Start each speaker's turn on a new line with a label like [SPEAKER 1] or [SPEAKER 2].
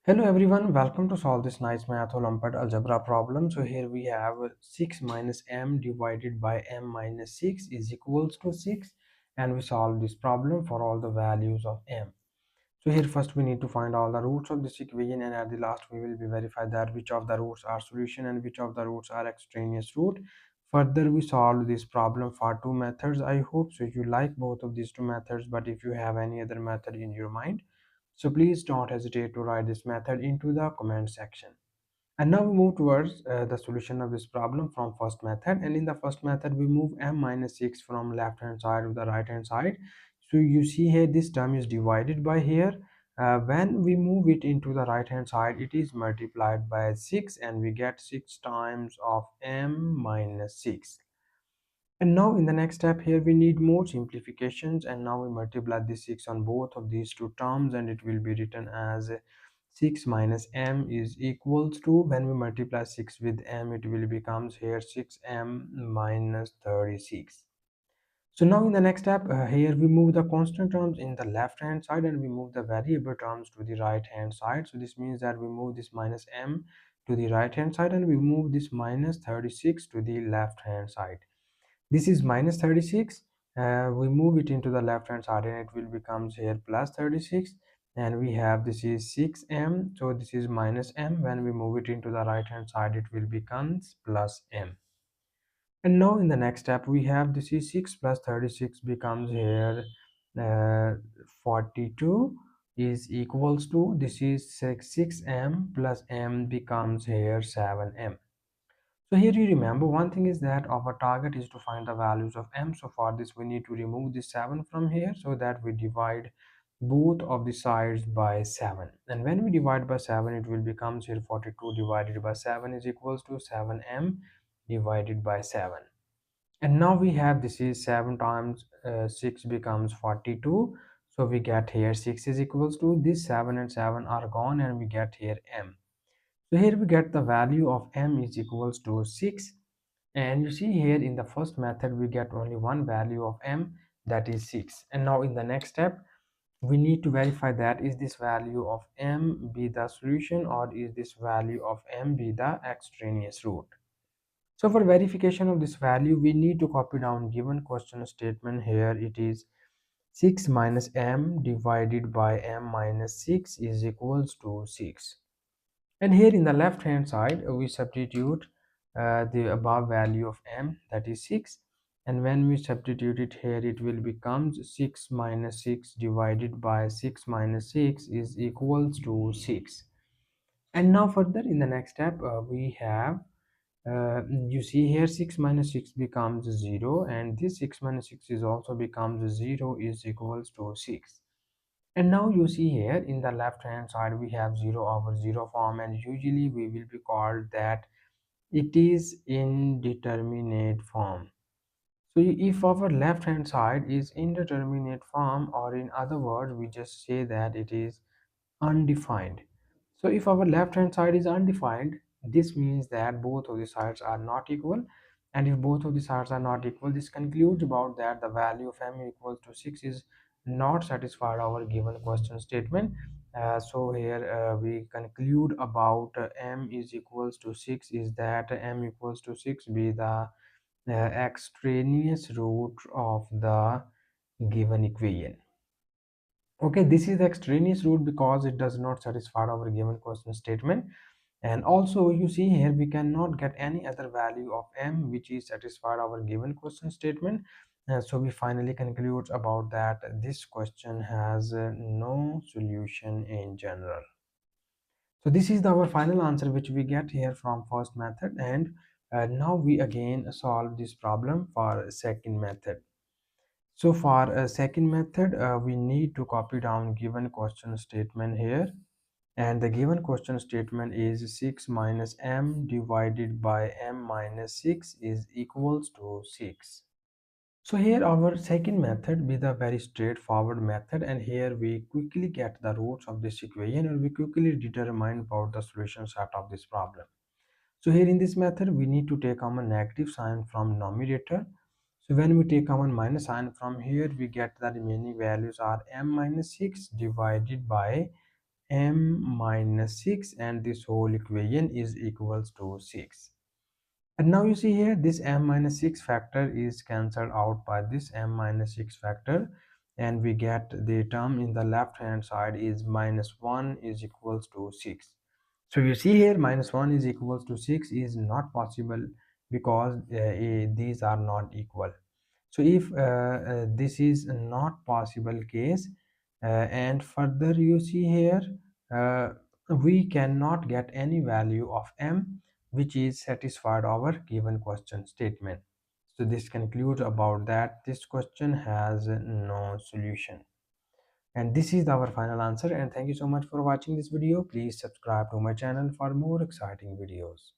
[SPEAKER 1] Hello everyone, welcome to solve this nice math Olympiad algebra problem. So here we have 6 minus m divided by m minus 6 is equals to 6, and we solve this problem for all the values of m. So here first we need to find all the roots of this equation, and at the last we will be verify that which of the roots are solution and which of the roots are extraneous root. Further, we solve this problem for two methods. I hope so you like both of these two methods, but if you have any other method in your mind, so please don't hesitate to write this method into the comment section. And now we move towards the solution of this problem from first method. And in the first method, we move m minus 6 from left hand side to the right hand side. So you see here this term is divided by here. When we move it into the right hand side, it is multiplied by 6 and we get 6 times of m minus 6. And now in the next step here we need more simplifications, and now we multiply this 6 on both of these two terms and it will be written as 6 minus m is equals to, when we multiply 6 with m, it will becomes here 6m minus 36. So now in the next step here we move the constant terms in the left hand side and we move the variable terms to the right hand side. So this means that we move this minus m to the right hand side and we move this minus 36 to the left hand side. This is minus 36. We move it into the left hand side and it will becomes here plus 36, and we have this is 6m, so this is minus m. When we move it into the right hand side, it will becomes plus m. And now in the next step we have this is 6 plus 36 becomes here 42 is equals to, this is 6m plus m becomes here 7m. So here you remember one thing is that our target is to find the values of m. So for this we need to remove the 7 from here, so that we divide both of the sides by 7. And when we divide by 7, it will become here 42 divided by 7 is equals to 7m divided by 7. And now we have this is 7 times 6 becomes 42. So we get here 6 is equals to, this 7 and 7 are gone and we get here m. So here we get the value of m is equals to 6, and you see here in the first method we get only one value of m, that is 6. And now in the next step we need to verify that is this value of m be the solution or is this value of m be the extraneous root. So for verification of this value we need to copy down given question statement. Here it is 6 minus m divided by m minus 6 is equals to 6. And here in the left hand side we substitute the above value of m, that is 6, and when we substitute it here it will becomes 6 minus 6 divided by 6 minus 6 is equals to 6. And now further in the next step we have you see here 6 minus 6 becomes 0, and this 6 minus 6 is also becomes 0 is equals to 6. And now you see here in the left hand side we have 0 over 0 form, and usually we will be called that it is indeterminate form. So if our left hand side is indeterminate form, or in other words we just say that it is undefined. So if our left hand side is undefined, this means that both of the sides are not equal, and if both of the sides are not equal, this concludes about that the value of m equals to 6 is not satisfied our given question statement. So here we conclude about m is equals to 6 is that m equals to 6 be the extraneous root of the given equation. Okay, this is the extraneous root because it does not satisfy our given question statement. And also you see here we cannot get any other value of m which is satisfied our given question statement. So we finally conclude about that this question has no solution in general. So this is our final answer which we get here from first method. And now we again solve this problem for second method. So for a second method we need to copy down given question statement here, and the given question statement is 6 minus m divided by m minus 6 is equals to 6. So here our second method be the very straightforward method, and here we quickly get the roots of this equation and we quickly determine about the solution set of this problem. So here in this method we need to take common negative sign from numerator. So when we take common minus sign from here, we get the remaining values are m minus 6 divided by m minus 6, and this whole equation is equals to 6. And now you see here, this m minus 6 factor is cancelled out by this m minus 6 factor, and we get the term in the left hand side is minus 1 is equals to 6. So you see here, minus 1 is equals to 6 is not possible because these are not equal. So if this is not possible case, and further you see here, uh, we cannot get any value of m which is satisfied our given question statement. So this concludes about that this question has no solution. And this is our final answer, and thank you so much for watching this video. Please subscribe to my channel for more exciting videos.